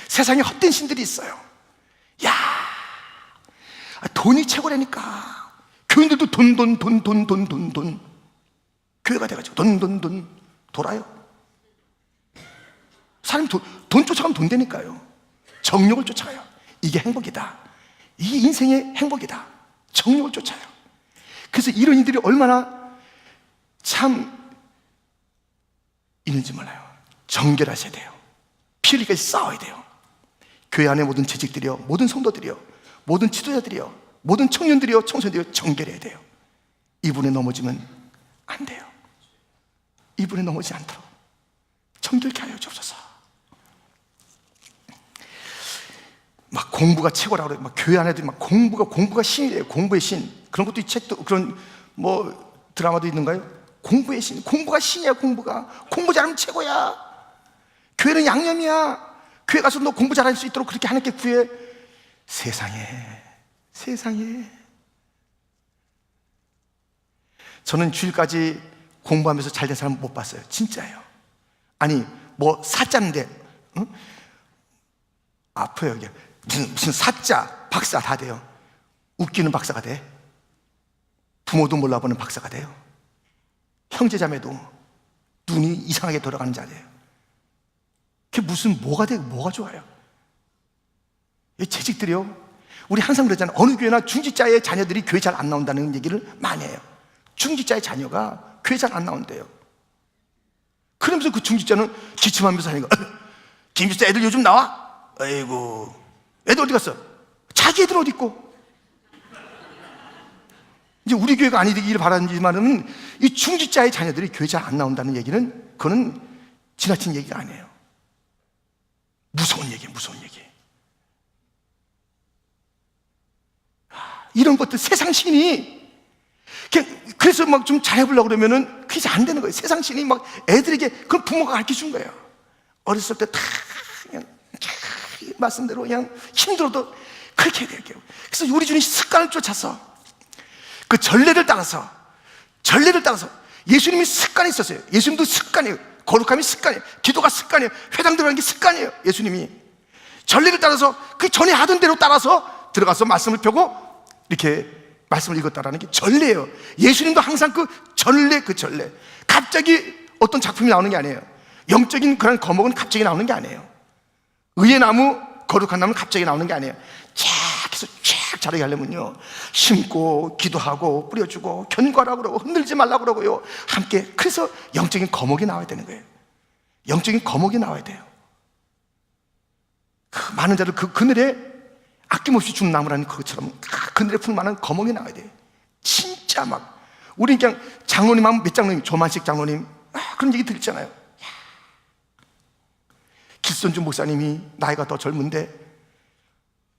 세상에 헛된 신들이 있어요. 야, 돈이 최고라니까. 교인들도 돈. 교회가 돼가지고 돈 돌아요. 사람이 돈 쫓아가면 돈 되니까요. 정욕을 쫓아가요. 이게 행복이다. 이게 인생의 행복이다. 정욕을 쫓아요. 그래서 이런 이들이 얼마나 참 있는지 몰라요. 정결하셔야 돼요. 피 흘리기까지 싸워야 돼요. 교회 안에 모든 재직들이요, 모든 성도들이요, 모든 지도자들이요, 모든 청년들이요, 청소년들이요, 정결해야 돼요. 이분에 넘어지면 안 돼요. 이분에 넘어지지 않도록 정결케 하여 주옵소서. 막 공부가 최고라고 그래요. 막 교회 안에도 막 공부가 신이래요. 공부의 신. 그런 것도 이 책도, 그런 뭐 드라마도 있는가요? 공부의 신. 공부가 신이야. 공부 잘하면 최고야. 교회는 양념이야. 교회 가서 너 공부 잘할 수 있도록 그렇게 하나님께 구해. 세상에 저는 주일까지 공부하면서 잘된 사람 못 봤어요. 진짜예요. 아니 뭐 사자인데 응? 아파요. 이게 무슨 사자 박사 다 돼요. 웃기는 박사가 돼. 부모도 몰라보는 박사가 돼요. 형제자매도 눈이 이상하게 돌아가는 자예요. 그게 뭐가 되고 뭐가 좋아요? 이 재직들이요, 우리 항상 그러잖아요. 어느 교회나 중직자의 자녀들이 교회 잘 안 나온다는 얘기를 많이 해요. 중직자의 자녀가 교회 잘 안 나온대요. 그러면서 그 중직자는 기침하면서 하는 거, 김집사 애들 요즘 나와? 아이고, 애들 어디 갔어? 자기 애들 어디 있고? 이제 우리 교회가 아니 되기를 바라지만은 이 중직자의 자녀들이 교회 잘 안 나온다는 얘기는 그거는 지나친 얘기가 아니에요. 무서운 얘기예요. 이런 것들 세상 신이 그래서 막 좀 잘해보려고 그러면은 그게 안 되는 거예요. 세상 신이 막 애들에게 그걸 부모가 가르쳐 준 거예요. 어렸을 때 다 그냥 말씀대로 그냥 힘들어도 그렇게 해야 돼요. 그래서 우리 주님 습관을 쫓아서 그 전례를 따라서 예수님이 습관이 있었어요. 예수님도 습관이에요. 거룩함이 습관이에요. 기도가 습관이에요. 회당 들어가는 게 습관이에요. 예수님이 전례를 따라서 그 전에 하던 대로 따라서 들어가서 말씀을 펴고 이렇게 말씀을 읽었다라는 게 전례예요. 예수님도 항상 그 전례 갑자기 어떤 작품이 나오는 게 아니에요. 영적인 그런 거목은 갑자기 나오는 게 아니에요. 의의 나무, 거룩한 나무는 갑자기 나오는 게 아니에요. 해서 쫙 자라게 하려면요, 심고 기도하고 뿌려주고 견과라고 그러고 흔들지 말라고 그러고요, 함께. 그래서 영적인 거목이 나와야 되는 거예요. 영적인 거목이 나와야 돼요. 그 많은 자를 그 그늘에 아낌없이 준 나무라는 그것처럼 그늘에 풀 만한 거목이 나와야 돼요. 진짜 막 우리 그냥 장로님 하면 몇 장로님, 조만식 장로님 그런 얘기 들었잖아요. 길손주 목사님이 나이가 더 젊은데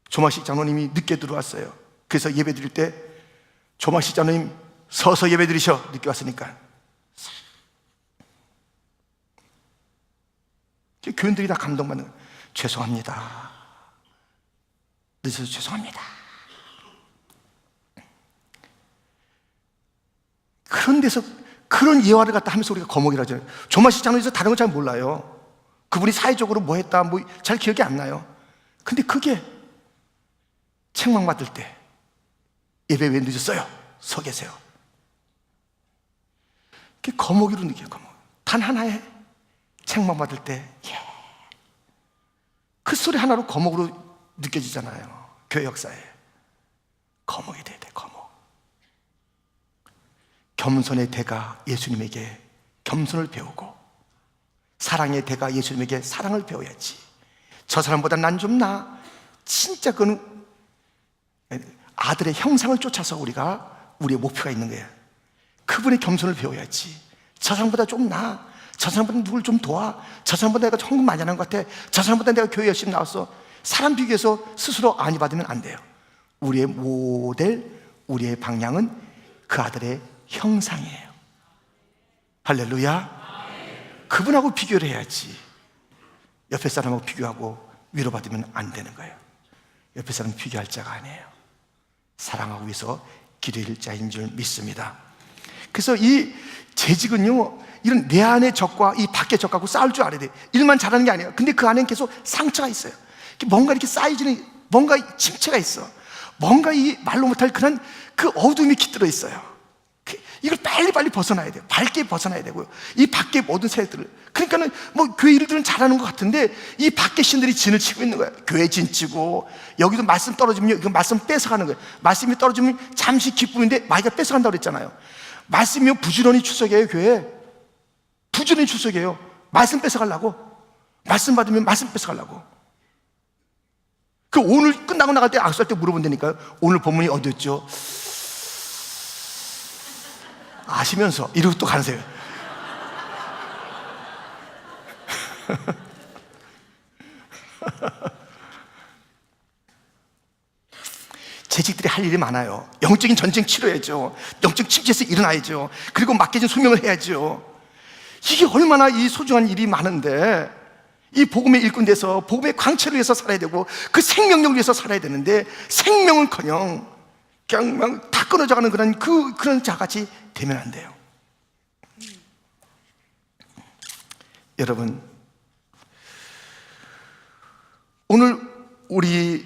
조만식 장로님이 늦게 들어왔어요. 그래서 예배 드릴 때 조만식 장로님 서서 예배 드리셔. 늦게 왔으니까. 교인들이 다 감동받는 거예요. 죄송합니다. 늦어서 죄송합니다. 그런 데서 그런 예화를 갖다 하면서 우리가 거목이라 하잖아요. 조만식 장로님에서 다른 건 잘 몰라요. 그분이 사회적으로 뭐 했다 뭐 잘 기억이 안 나요. 근데 그게 책망받을 때 예배 왜 늦었어요? 서 계세요. 그게 거목이로 느껴요. 거목. 단 하나의 책망받을 때 그 소리 하나로 거목으로 느껴지잖아요. 교회 역사에 거목이 돼야 돼. 거목. 겸손의 대가 예수님에게 겸손을 배우고 사랑의 대가 예수님에게 사랑을 배워야지. 저 사람보다 난 좀 나. 진짜 그건 아들의 형상을 쫓아서 우리가 우리의 목표가 있는 거예요. 그분의 겸손을 배워야지. 저 사람보다 좀 나. 저 사람보다 누굴 좀 도와. 저 사람보다 내가 헌금 많이 하는 것 같아. 저 사람보다 내가 교회 열심히 나왔어. 사람 비교해서 스스로 안위 받으면 안 돼요. 우리의 모델, 우리의 방향은 그 아들의 형상이에요. 할렐루야. 그분하고 비교를 해야지. 옆에 사람하고 비교하고 위로받으면 안 되는 거예요. 옆에 사람 비교할 자가 아니에요. 사랑하고 위해서 기도할 자인 줄 믿습니다. 그래서 이 재직은요, 이런 내 안의 적과 이 밖의 적하고 싸울 줄 알아야 돼요. 일만 잘하는 게 아니에요. 근데 그 안에는 계속 상처가 있어요. 뭔가 이렇게 쌓이지는, 뭔가 침체가 있어. 뭔가 이 말로 못할 그런 그 어둠이 깃들어 있어요. 이걸 빨리빨리 벗어나야 돼요. 밝게 벗어나야 되고요. 이 밖의 모든 세력들을. 그러니까는 뭐 교회 일들은 잘하는 것 같은데 이 밖의 신들이 진을 치고 있는 거예요. 교회 진 치고, 여기도 말씀 떨어지면 그 말씀 뺏어가는 거예요. 말씀이 떨어지면 잠시 기쁨인데 마귀가 뺏어간다고 그랬잖아요. 말씀이면 부지런히 출석해요. 교회 부지런히 출석해요. 말씀 뺏어가려고. 말씀 받으면 말씀 뺏어가려고. 그 오늘 끝나고 나갈 때 악수할 때 물어본다니까요. 오늘 본문이 어디였죠? 아시면서 이러고 또 가세요. 재직들이 할 일이 많아요. 영적인 전쟁 치러야죠. 영적 침체에서 일어나야죠. 그리고 맡겨진 소명을 해야죠. 이게 얼마나 이 소중한 일이 많은데, 이 복음의 일꾼 돼서 복음의 광채를 위해서 살아야 되고 그 생명력을 위해서 살아야 되는데 생명은커녕 그냥 다 끊어져가는 그런 자같이 되면 안 돼요. 여러분, 오늘 우리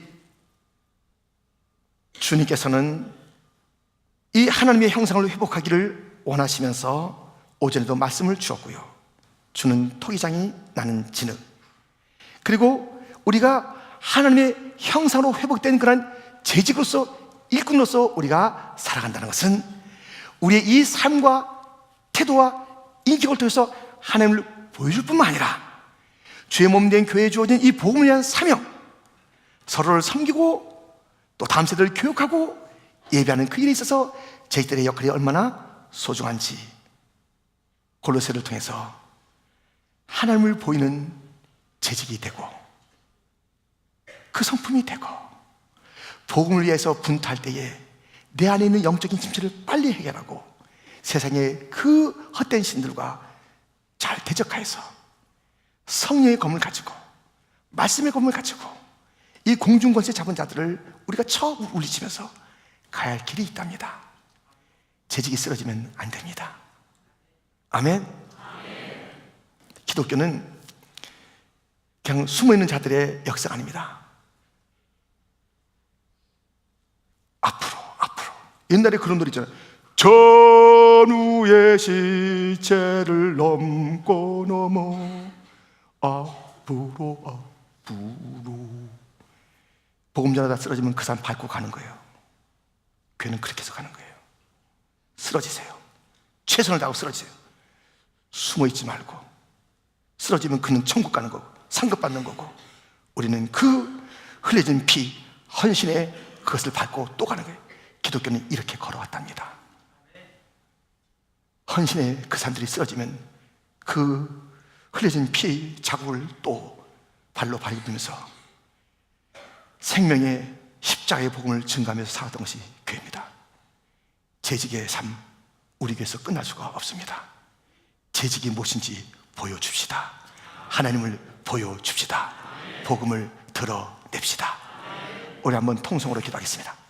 주님께서는 이 하나님의 형상을 회복하기를 원하시면서 오전에도 말씀을 주었고요. 주는 토기장이 나는 진흙. 그리고 우리가 하나님의 형상으로 회복된 그런 재직으로서, 일꾼으로서 우리가 살아간다는 것은 우리의 이 삶과 태도와 인격을 통해서 하나님을 보여줄 뿐만 아니라 주의 몸된 교회에 주어진 이 복음을 위한 사명, 서로를 섬기고 또 다음 세대를 교육하고 예배하는 그 일에 있어서 저희들의 역할이 얼마나 소중한지 골로새를 통해서 하나님을 보이는 재직이 되고 그 성품이 되고 복음을 위해서 분투할 때에 내 안에 있는 영적인 침체를 빨리 해결하고 세상의 그 헛된 신들과 잘 대적하여서 성령의 검을 가지고 말씀의 검을 가지고 이 공중권세 잡은 자들을 우리가 쳐 울리치면서 가야 할 길이 있답니다. 재직이 쓰러지면 안 됩니다. 아멘. 기독교는 그냥 숨어있는 자들의 역사가 아닙니다. 앞으로. 옛날에 그런 노래 있잖아요. 전우의 시체를 넘고 넘어 앞으로. 복음 전하다 쓰러지면 그 사람 밟고 가는 거예요. 교회는 그렇게 해서 가는 거예요. 쓰러지세요. 최선을 다하고 쓰러지세요. 숨어있지 말고. 쓰러지면 그는 천국 가는 거고 상급 받는 거고, 우리는 그 흘려진 피, 헌신의 그것을 밟고 또 가는 거예요. 기독교는 이렇게 걸어왔답니다. 헌신의 그 사람들이 쓰러지면 그 흘려진 피의 자국을 또 발로 밟으면서 생명의 십자가의 복음을 증가하면서 살았던 것이 교회입니다. 재직의 삶, 우리 교회에서 끝날 수가 없습니다. 재직이 무엇인지 보여줍시다. 하나님을 보여줍시다. 복음을 드러냅시다. 우리 한번 통성으로 기도하겠습니다.